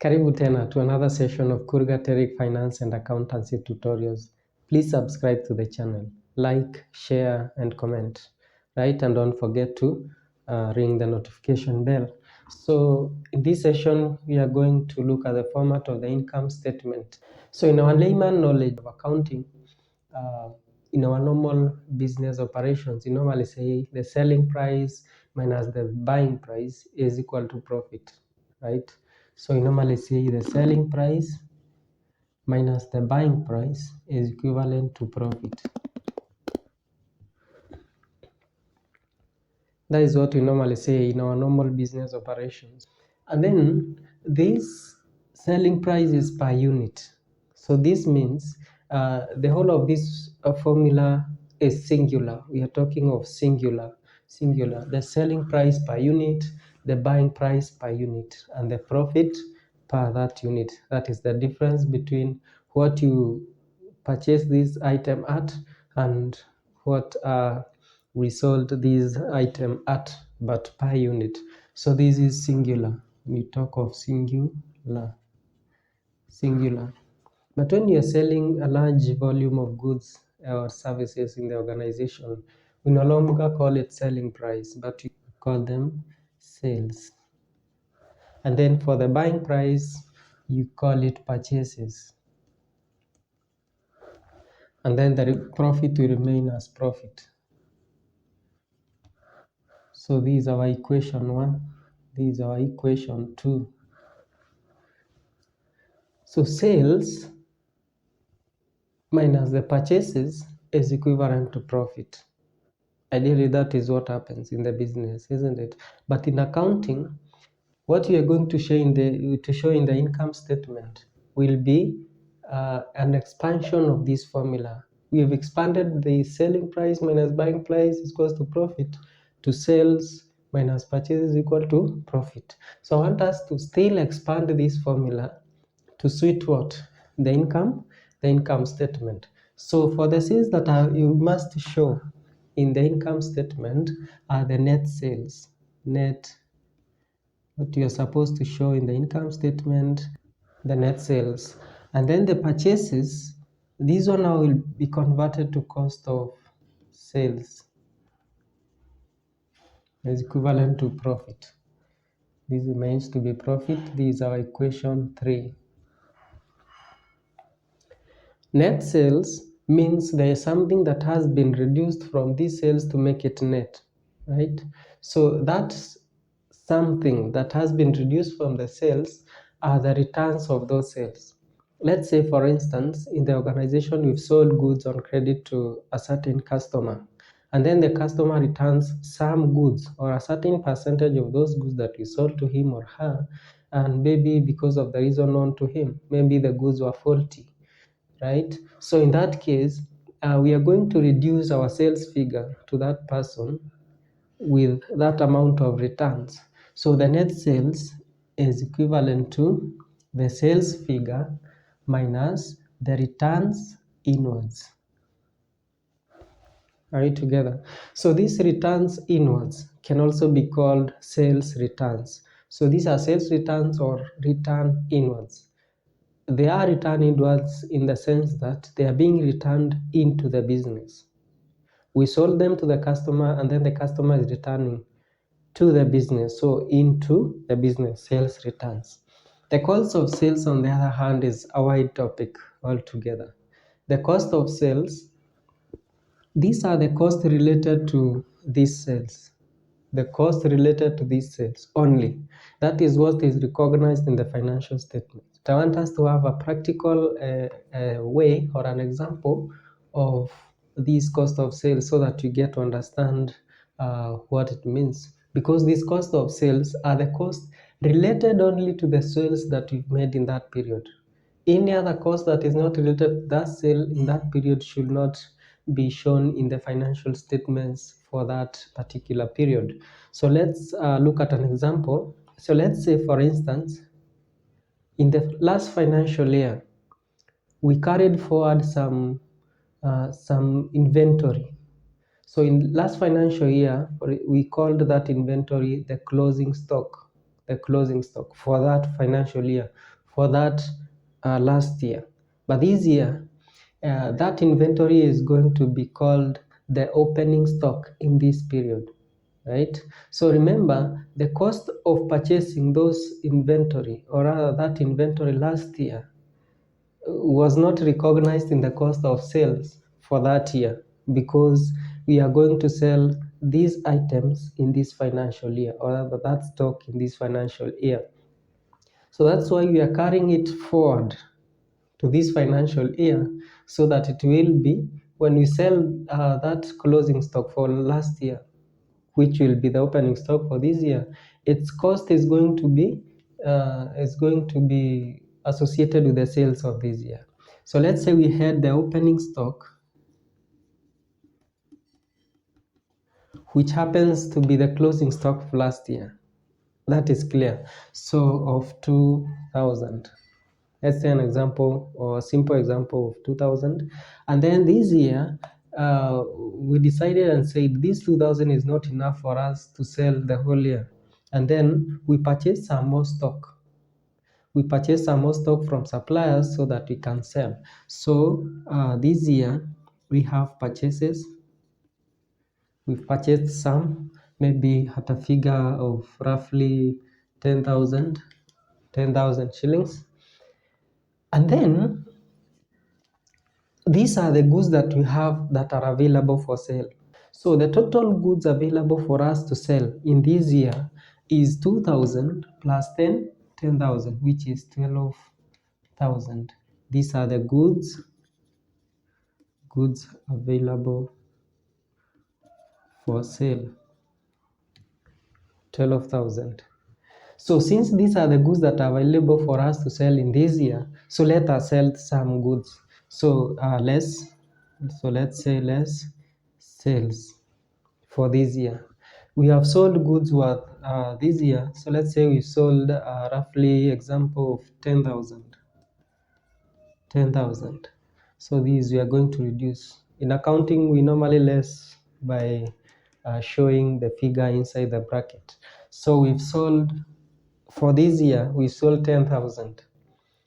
Karibu tena to another session of Kurga Terik Finance and Accountancy Tutorials. Please subscribe to the channel, like, share, and comment, right? And don't forget to ring the notification bell. So in this session, we are going to look at the format of the income statement. So in our layman knowledge of accounting, in our normal business operations, you normally say the selling price minus the buying price is equal to profit, right? So we normally say the selling price minus the buying price is equivalent to profit. That is what we normally say in our normal business operations. And then this selling price is per unit. So this means the whole of this formula is singular. We are talking of singular. The selling price per unit, the buying price per unit, and the profit per that unit. That is the difference between what you purchase this item at and what we sold this item at, but per unit. So this is singular. We talk of singular. But when you're selling a large volume of goods or services in the organization, we no longer call it selling price, but we call them sales. And then for the buying price, you call it purchases. And then the profit will remain as profit. So this is our equation 1. This is our equation 2. So sales minus the purchases is equivalent to profit. Ideally, that is what happens in the business, isn't it? But in accounting, what we are going to show in the income statement will be an expansion of this formula. We have expanded the selling price minus buying price is equal to profit to sales minus purchases equal to profit. So I want us to still expand this formula to suit what? The income statement. So for the sales that you must show in the income statement are the net sales. What you're supposed to show in the income statement, the net sales. And then the purchases, this one now will be converted to cost of sales is equivalent to profit. This remains to be profit. This is our equation 3. Net sales means there is something that has been reduced from these sales to make it net, right? So that's something that has been reduced from the sales are the returns of those sales. Let's say, for instance, in the organization, we've sold goods on credit to a certain customer, and then the customer returns some goods or a certain percentage of those goods that we sold to him or her, and maybe because of the reason known to him, maybe the goods were faulty, right? So in that case, we are going to reduce our sales figure to that person with that amount of returns. So the net sales is equivalent to the sales figure minus the returns inwards. Are we together? So these returns inwards can also be called sales returns. So these are sales returns or return inwards. They are returned inwards in the sense that they are being returned into the business. We sold them to the customer, and then the customer is returning to the business, so into the business, sales returns. The cost of sales, on the other hand, is a wide topic altogether. The cost of sales, these are the costs related to these sales. The cost related to these sales only. That is what is recognized in the financial statement. I want us to have a practical way or an example of these cost of sales so that you get to understand what it means. Because these cost of sales are the costs related only to the sales that you've made in that period. Any other cost that is not related to that sale in that period should not be shown in the financial statements for that particular period. So let's look at an example. So let's say, for instance, in the last financial year, we carried forward some inventory. So in last financial year, we called that inventory the closing stock. the closing stock for that financial year, for that last year. But this year, that inventory is going to be called the opening stock in this period, right? So remember, the cost of purchasing those inventory, or rather that inventory last year, was not recognized in the cost of sales for that year, because we are going to sell these items in this financial year, or rather that stock in this financial year. So that's why we are carrying it forward to this financial year, so that it will be, when we sell that closing stock for last year, which will be the opening stock for this year, its cost is going to be associated with the sales of this year. So let's say we had the opening stock, which happens to be the closing stock of last year. That is clear. So of 2000. Let's say an example, or a simple example of 2000. And then this year, we decided and said this 2000 is not enough for us to sell the whole year. And then we purchased some more stock. We purchased some more stock from suppliers so that we can sell. So this year, we have purchases. We've purchased some, maybe at a figure of roughly 10,000 shillings. And then these are the goods that we have that are available for sale. So the total goods available for us to sell in this year is 2,000 plus 10,000, which is 12,000. These are the goods available for sale, 12,000. So since these are the goods that are available for us to sell in this year, so let us sell some goods. So let's say less sales for this year. We have sold goods worth this year. So let's say we sold roughly example of 10,000. So these we are going to reduce. In accounting, we normally less by showing the figure inside the bracket. So we've sold, for this year, we sold 10,000.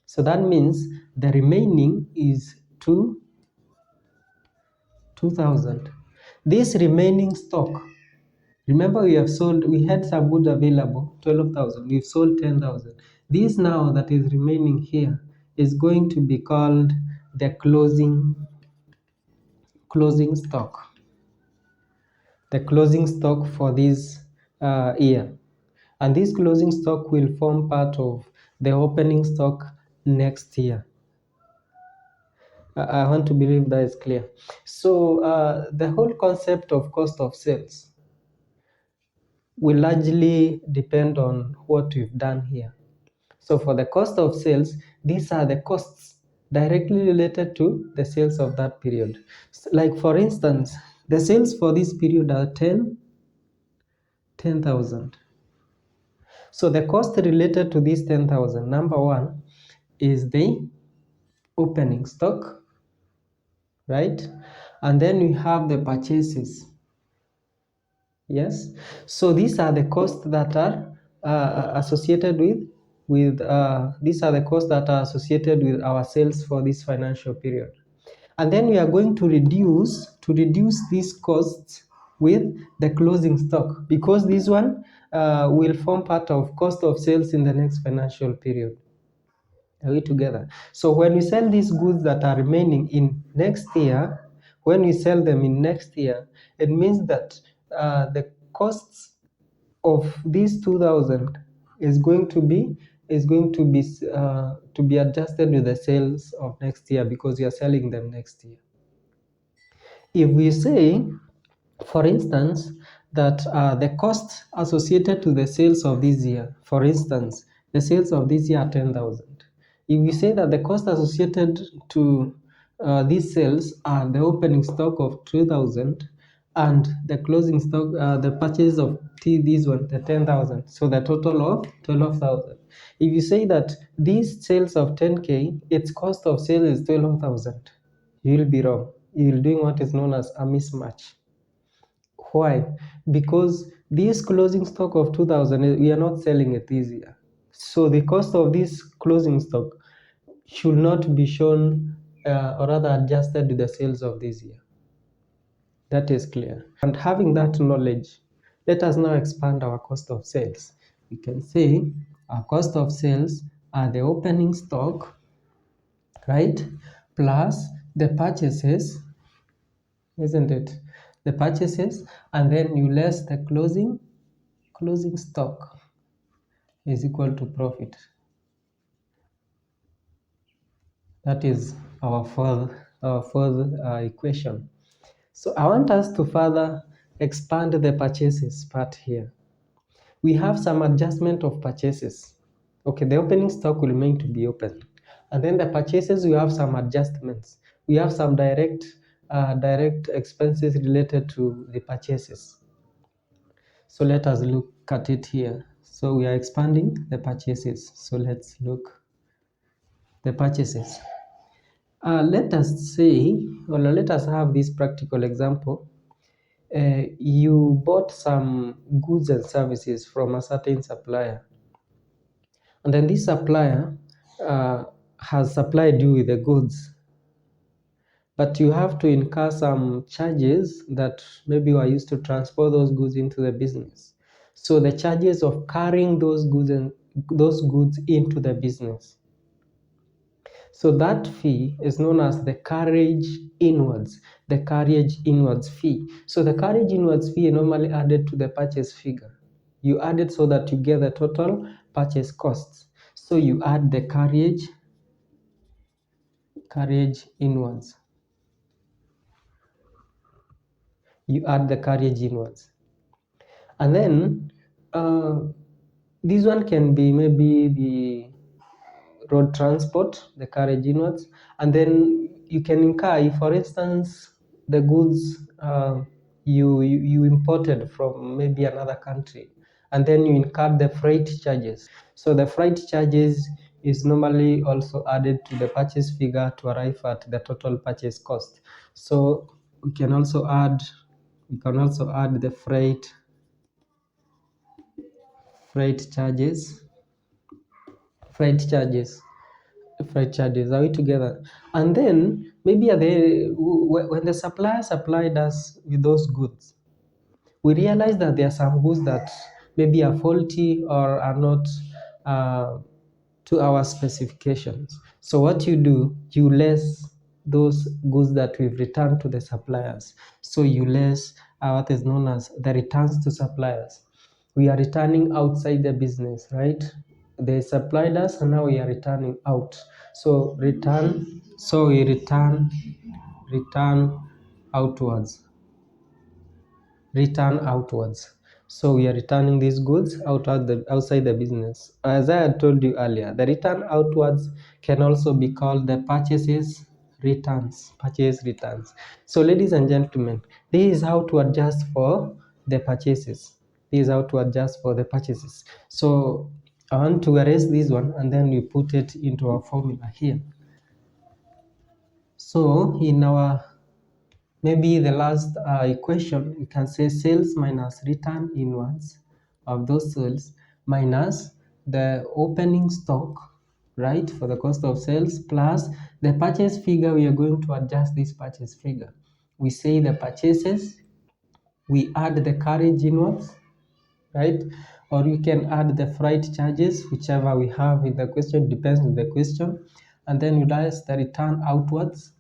So that means the remaining is 2,000. This remaining stock, remember we had some goods available, 12,000. We've sold 10,000. This now that is remaining here is going to be called the closing stock. The closing stock for this year. And this closing stock will form part of the opening stock next year. I want to believe that is clear. So the whole concept of cost of sales will largely depend on what we've done here. So for the cost of sales, these are the costs directly related to the sales of that period. Like for instance, the sales for this period are 10,000. So the cost related to this 10,000, number one, is the opening stock, right? And then we have the purchases. Yes. So these are the costs that are associated with these are the costs that are associated with our sales for this financial period. And then we are going to reduce these costs with the closing stock, because this one will form part of cost of sales in the next financial period. Are we together? So when we sell these goods that are remaining in next year, when we sell them in next year, it means that the costs of these 2,000 is going to be adjusted with the sales of next year, because we are selling them next year. If we say, for instance, that the costs associated to the sales of this year, for instance, the sales of this year are 10,000. If we say that the cost associated to these sales are the opening stock of 2,000 and the closing stock, the purchase of this one, the 10,000, so the total of 12,000. If you say that these sales of 10K, its cost of sale is 12,000, you will be wrong. You will be doing what is known as a mismatch. Why? Because this closing stock of 2000, we are not selling it this year. So the cost of this closing stock should not be shown or rather adjusted to the sales of this year. That is clear. And having that knowledge, let us now expand our cost of sales. We can say our cost of sales are the opening stock, right? Plus the purchases, isn't it? The purchases, and then you less the closing stock is equal to profit. That is our fourth equation. So I want us to further expand the purchases part here. We have some adjustment of purchases. Okay, the opening stock will remain to be open. And then the purchases, we have some adjustments. We have some direct expenses related to the purchases. So let us look at it here. So we are expanding the purchases. So let's look the purchases. Let us say, or let us have this practical example. You bought some goods and services from a certain supplier, and then this supplier has supplied you with the goods, but you have to incur some charges that maybe you are used to transport those goods into the business. So the charges of carrying those goods into the business. So that fee is known as the carriage inwards fee. So the carriage inwards fee is normally added to the purchase figure. You add it so that you get the total purchase costs. So you add the carriage inwards. You add the carriage inwards. And then this one can be maybe the road transport, the carriage inwards, and then you can incur, if for instance the goods you imported from maybe another country, and then you incur the freight charges. So the freight charges is normally also added to the purchase figure to arrive at the total purchase cost. So we can also add the freight charges. Are we together? And then maybe when the supplier supplied us with those goods, we realize that there are some goods that maybe are faulty or are not to our specifications. So what you do, you less those goods that we've returned to the suppliers. So you less what is known as the returns to suppliers. We are returning outside the business, right? They supplied us and now we are returning out. So we return outwards. So we are returning these goods outside the business. As I had told you earlier, the return outwards can also be called the purchase returns. So ladies and gentlemen, this is how to adjust for the purchases. So I want to erase this one and then we put it into our formula here. So in our maybe the last equation, you can say sales minus return inwards of those sales minus the opening stock, right, for the cost of sales, plus the purchase figure. We are going to adjust this purchase figure. We say the purchases, we add the carriage inwards, right? Or you can add the freight charges, whichever we have in the question, depends on the question. And then you dice the return outwards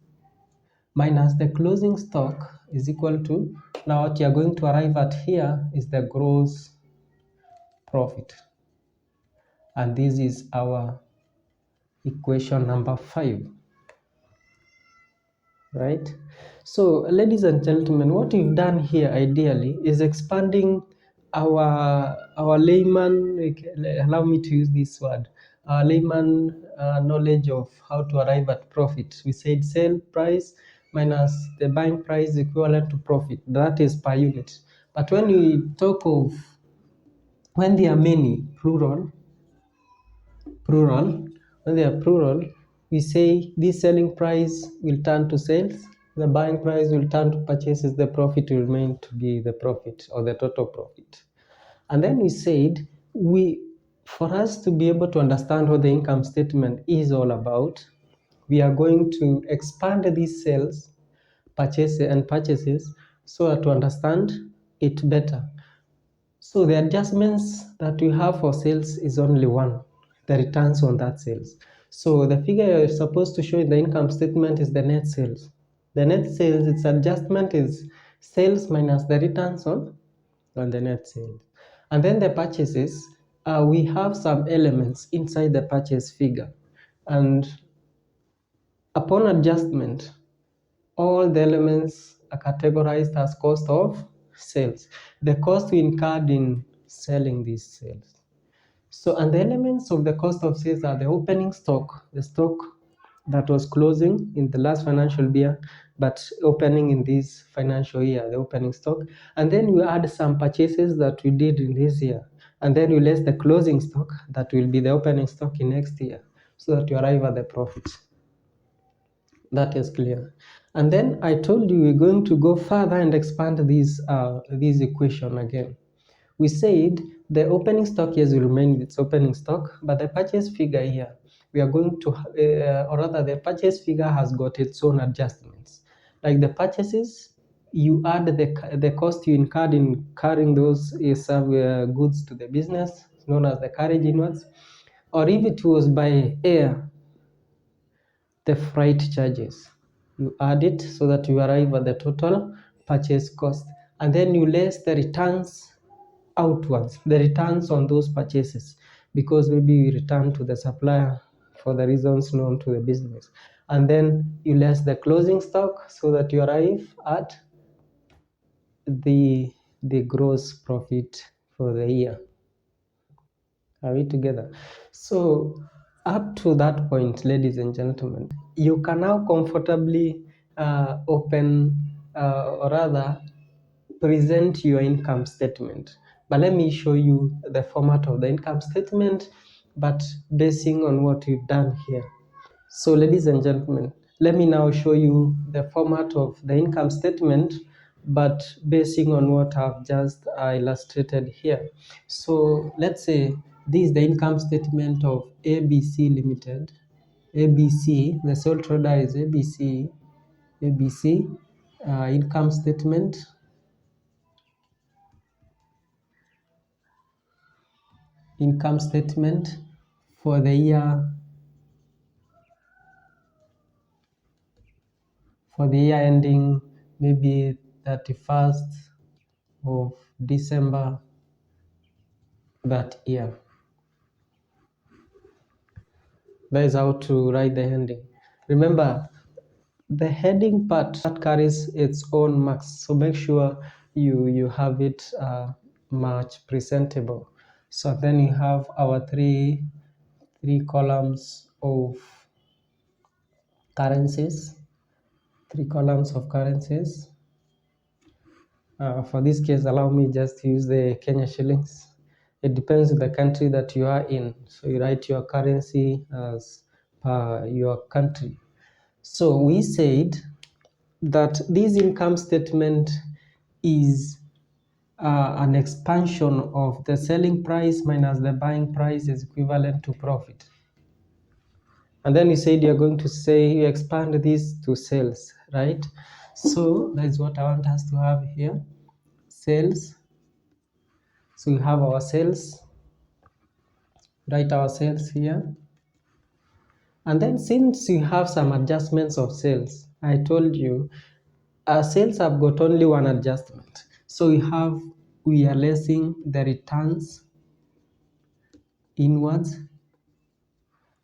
minus the closing stock is equal to, now what you are going to arrive at here is the gross profit. And this is our equation number 5. Right? So ladies and gentlemen, what we've done here ideally is expanding our layman, allow me to use this word, our layman knowledge of how to arrive at profit. We said sale price minus the buying price equivalent to profit. That is per unit. But when we talk of, when there are many, plural, when they are plural, we say this selling price will turn to sales, The buying price will turn to purchases, the profit will remain to be the profit or the total profit. And then we said, for us to be able to understand what the income statement is all about, we are going to expand these sales, purchases so that to understand it better. So the adjustments that we have for sales is only one, the returns on that sales. So the figure you're supposed to show in the income statement is the net sales. The net sales, its adjustment is sales minus the returns on the net sales. And then the purchases, we have some elements inside the purchase figure. And upon adjustment, all the elements are categorized as cost of sales, the cost we incurred in selling these sales. So, and the elements of the cost of sales are the opening stock, the stock that was closing in the last financial year, but opening in this financial year, the opening stock. And then we add some purchases that we did in this year. And then we less the closing stock that will be the opening stock in next year, so that you arrive at the profit. That is clear. And then I told you we're going to go further and expand this equation again. We said the opening stock, yes, will remain its opening stock, but the purchase figure here, we are going to, or rather the purchase figure has got its own adjustments. Like the purchases, you add the cost you incurred in carrying those goods to the business, known as the carriage inwards, or if it was by air, the freight charges. You add it so that you arrive at the total purchase cost, and then you less the returns outwards, the returns on those purchases, because maybe you return to the supplier for the reasons known to the business, and then you less the closing stock so that you arrive at the gross profit for the year. Are we together? So up to that point, ladies and gentlemen, you can now comfortably open or rather present your income statement. But let me show you the format of the income statement, but basing on what we've done here. So ladies and gentlemen, let me now show you the format of the income statement, but basing on what I've just illustrated here. So let's say this is the income statement of ABC Limited. ABC, the sole trader is ABC. ABC income statement. Income statement for the year ending maybe 31st of December that year. That is how to write the heading. Remember, the heading part carries its own marks, so make sure you have it much presentable. So then you have our three columns of currencies, for this case, allow me just to use the Kenya shillings. It depends on the country that you are in, so you write your currency as per your country. So we said that this income statement is an expansion of the selling price minus the buying price is equivalent to profit. And then you said you're going to say you expand this to sales, right? So that's what I want us to have here. Sales. So we have our sales. Write our sales here. And then since you have some adjustments of sales, I told you our sales have got only one adjustment. So we are lessing the returns inwards.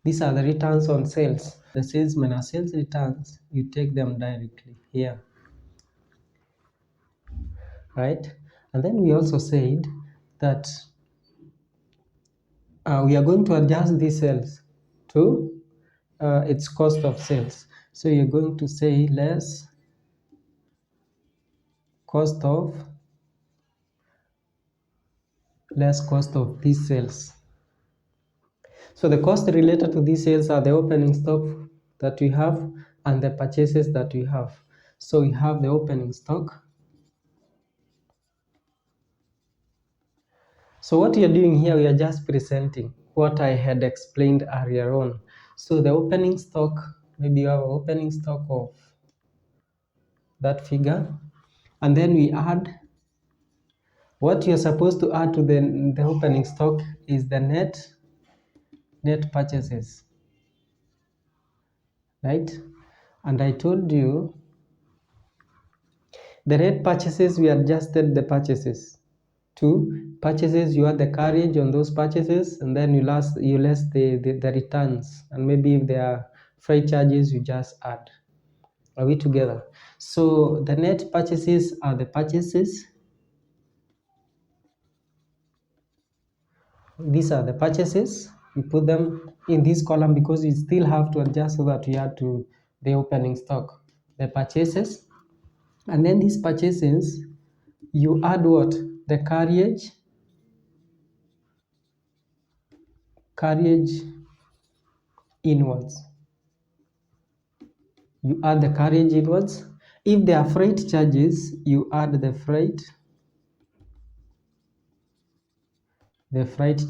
These are the returns on sales. The sales minus sales returns, you take them directly here. Right? And then we also said that we are going to adjust these sales to its cost of sales. So you're going to say less cost of these sales. So the cost related to these sales are the opening stock that we have and the purchases that we have. So we have the opening stock. So what you're doing here, we are just presenting what I had explained earlier on. So the opening stock, maybe you have an opening stock of that figure, and then we add what you're supposed to add to the opening stock is the net purchases, right? And I told you the net purchases, we adjusted the purchases. Two purchases, you add the carriage on those purchases, and then you less the returns, and maybe if there are freight charges, you just add. Are we together? So the net purchases are the purchases. These are the purchases. We put them in this column because you still have to adjust so that you add to the opening stock. The purchases, and then these purchases, you add what? The carriage inwards. You add the carriage inwards. If there are freight charges, you add the freight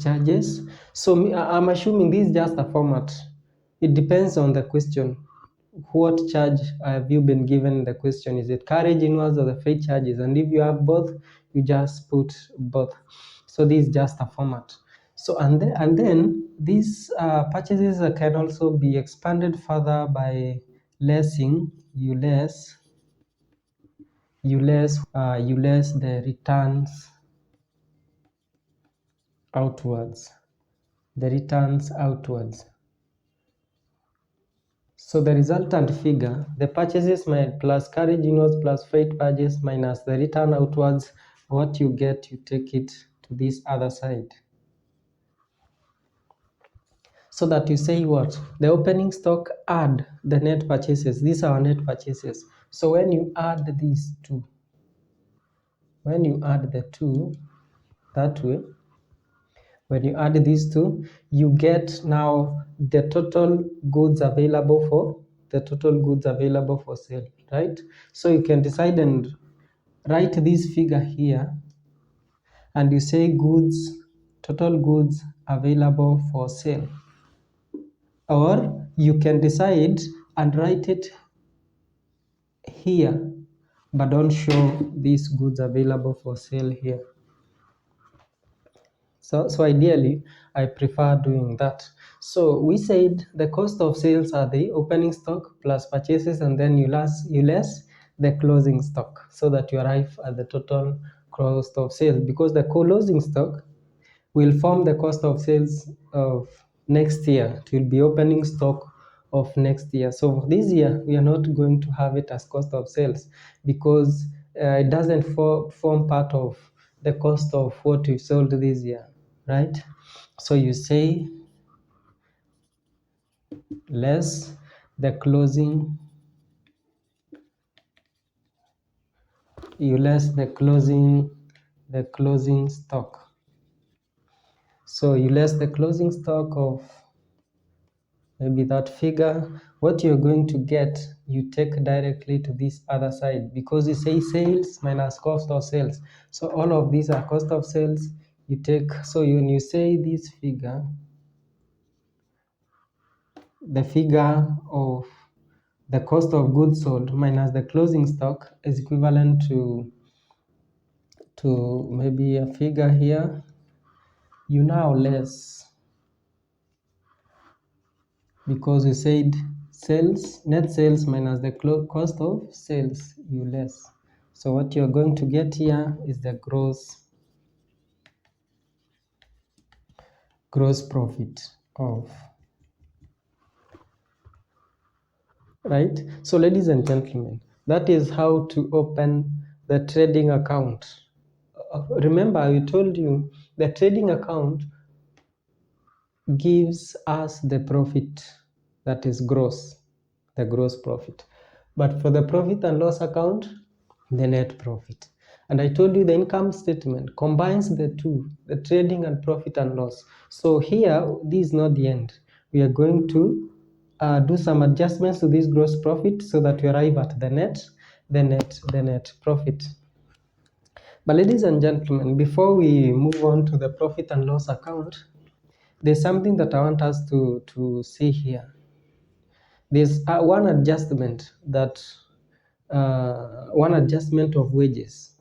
charges. So I'm assuming this is just a format. It depends on the question. What charge have you been given? The question, is it carriage inwards or the freight charges? And if you have both, you just put both. So this is just a format. So and then these purchases can also be expanded further by lessing. You less the returns outwards. So the resultant figure, the purchases plus carriage inwards plus freight charges minus the return outwards, what you get, you take it to this other side. So that you say what? The opening stock add the net purchases. These are our net purchases. So when you add these two, when you add the two that way, when you add these two, you get now the total goods available for sale, right? So you can decide and write this figure here, and you say total goods available for sale. Or you can decide and write it here, but don't show these goods available for sale here. So ideally, I prefer doing that. So we said the cost of sales are the opening stock plus purchases, and then you less the closing stock, so that you arrive at the total cost of sales, because the closing stock will form the cost of sales of next year. It will be opening stock of next year. So this year, we are not going to have it as cost of sales, because it doesn't form part of the cost of what we sold this year, right? So you say less the closing, stock. So you less the closing stock of maybe that figure. What you're going to get, you take directly to this other side, because you say sales minus cost of sales. So all of these are cost of sales. You take, so when you say this figure, the figure of the cost of goods sold minus the closing stock is equivalent to maybe a figure here. You now less, because you said net sales minus the cost of sales, you less. So what you're going to get here is the gross profit of, right? So ladies and gentlemen, that is how to open the trading account. Remember, I told you the trading account gives us the profit that is the gross profit. But for the profit and loss account, the net profit. And I told you the income statement combines the two, the trading and profit and loss. So here, this is not the end. We are going to do some adjustments to this gross profit so that we arrive at the net. the net profit. But ladies and gentlemen, before we move on to the profit and loss account, there's something that I want us to see here. There's one adjustment of wages.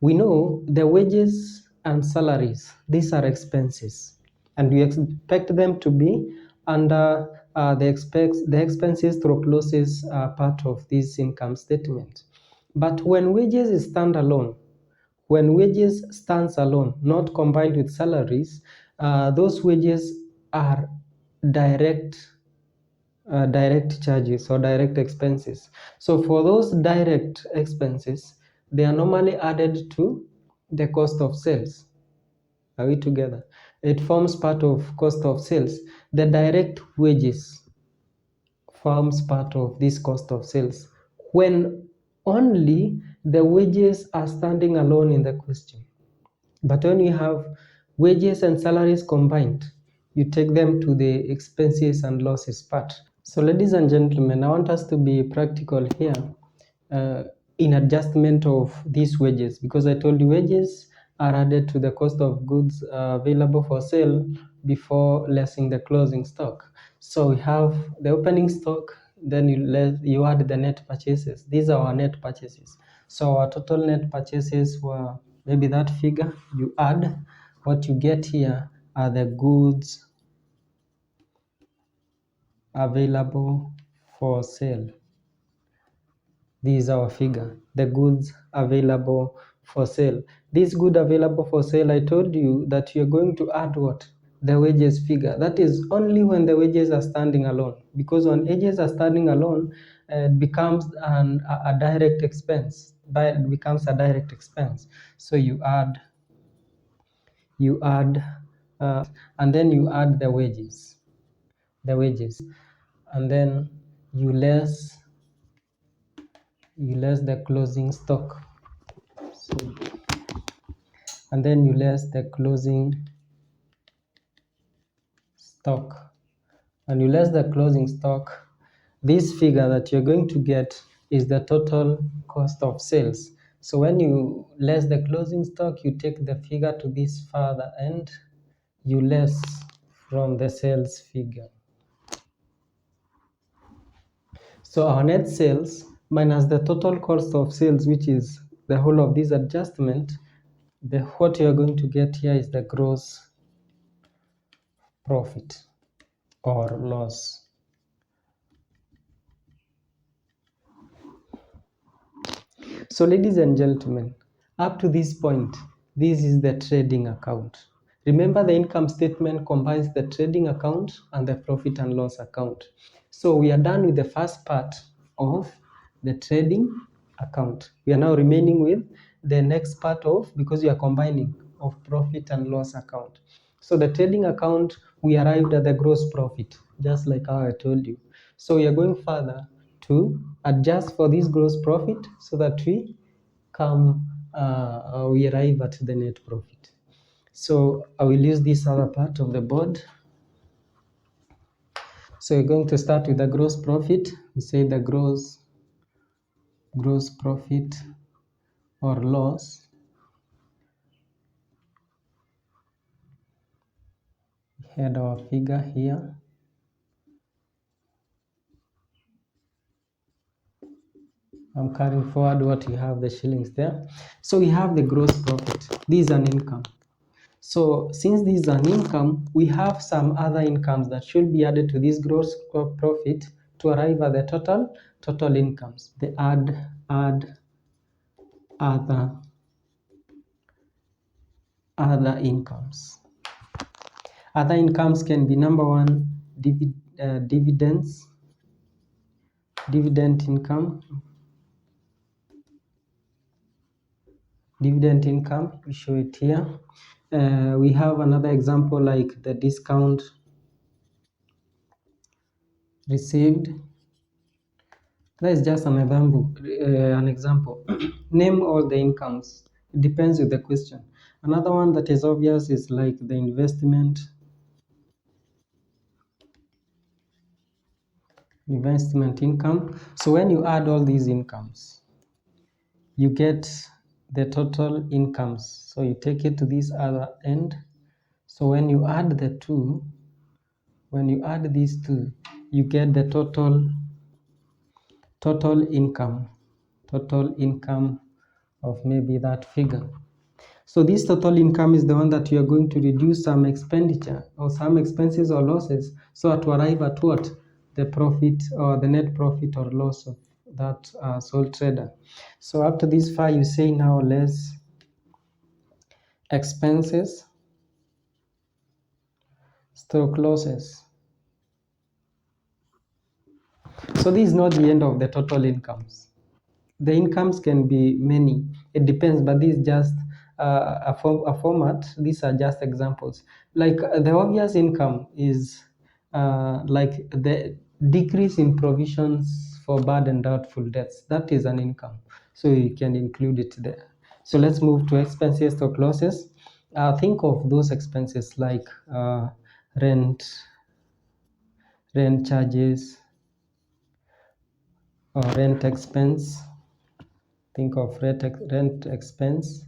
We know the wages and salaries, these are expenses, and we expect them to be under the expenses through clauses part of this income statement. But when wages stand alone, not combined with salaries, those wages are direct charges or direct expenses. So for those direct expenses, they are normally added to the cost of sales. Are we together? It forms part of cost of sales. The direct wages forms part of this cost of sales when only the wages are standing alone in the question. But when you have wages and salaries combined, you take them to the expenses and losses part. So ladies and gentlemen, I want us to be practical here in adjustment of these wages, because I told you wages are added to the cost of goods available for sale before lessing the closing stock. So we have the opening stock, then you add the net purchases. These are our net purchases. So our total net purchases were maybe that figure. You add, what you get here are the goods available for sale. This is our figure, the goods available for sale. This good available for sale, I told you that you're going to add what? The wages figure. That is only when the wages are standing alone, because when wages are standing alone, it becomes a direct expense. It becomes a direct expense. So you add, and then you add the wages, and then you less the closing stock. So, and then you less the closing stock, and you less the closing stock. This figure that you're going to get is the total cost of sales. So when you less the closing stock, you take the figure to this further end, you less from the sales figure. So our net sales minus the total cost of sales, which is the whole of this adjustment, what you're going to get here is the gross profit or loss. So ladies and gentlemen, up to this point, this is the trading account. Remember, the income statement combines the trading account and the profit and loss account. So we are done with the first part of the trading account. We are now remaining with the next part of, because we are combining, of profit and loss account. So the trading account, we arrived at the gross profit, just like how I told you. So we are going further to adjust for this gross profit so that we arrive at the net profit. So I will use this other part of the board. So we're going to start with the gross profit. We say the gross profit or loss we had our figure here. I'm carrying forward what you have, the shillings there. So we have the gross profit. This is an income. So since this is an income, we have some other incomes that should be added to this gross profit to arrive at the total incomes. The add other incomes. Other incomes can be, number one, dividends, dividend income. Dividend income, we show it here. We have another example like the discount received. That is just an example. Name all the incomes. It depends with the question. Another one that is obvious is like the investment. investment income. So when you add all these incomes, you get the total incomes. So you take it to this other end. So when you add the two, when you add these two, you get the total income of maybe that figure. So this total income is the one that you are going to reduce some expenditure or some expenses or losses, so to arrive at what? The profit or the net profit or loss of that sole trader. So after this far, you say now less expenses stroke losses. So this is not the end of the total incomes. The incomes can be many, it depends, but this is just a format. These are just examples. Like the obvious income is like the decrease in provisions for bad and doubtful debts. That is an income, so you can include it there. So let's move to expenses stock losses. Think of those expenses like rent charges or rent expense. Think of rent expense.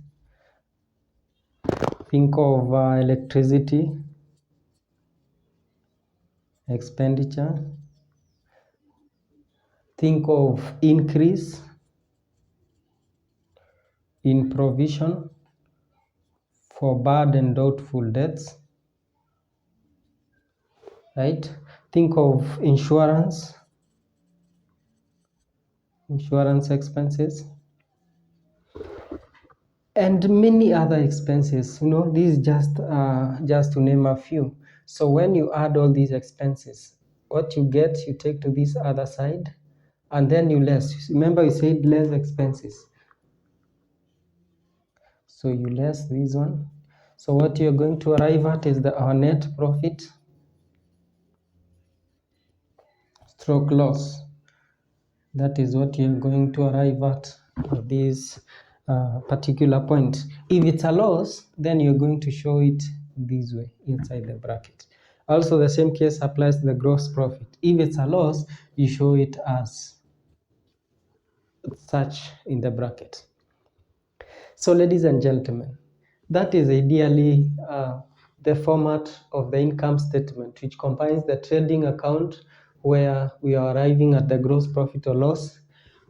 Think of electricity expenditure. Think of increase in provision for bad and doubtful debts, right? Think of insurance expenses, and many other expenses. This is just to name a few. So when you add all these expenses, what you get, you take to this other side, and then you less. Remember, we said less expenses, so you less this one. So what you're going to arrive at is our net profit stroke loss. That is what you're going to arrive at this particular point. If it's a loss, then you're going to show it this way inside the bracket. Also, the same case applies to the gross profit. If it's a loss, you show it as such in the bracket. So ladies and gentlemen, that is ideally the format of the income statement, which combines the trading account, where we are arriving at the gross profit or loss,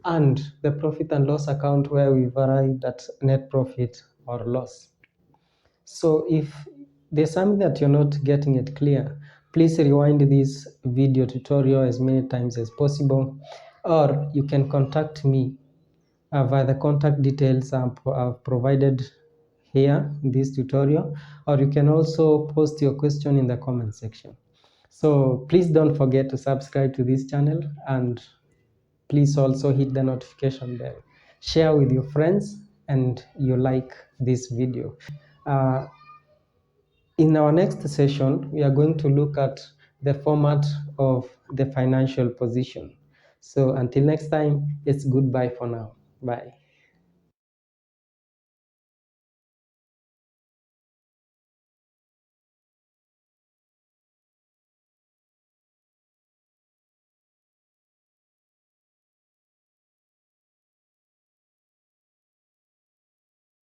and the profit and loss account, where we've arrived at net profit or loss. So if there's something that you're not getting it clear, please rewind this video tutorial as many times as possible, or you can contact me via the contact details I've provided here in this tutorial, or you can also post your question in the comment section. So please don't forget to subscribe to this channel, and please also hit the notification bell. Share with your friends and you like this video. In our next session, we are going to look at the format of the financial position. So until next time, it's goodbye for now. Bye.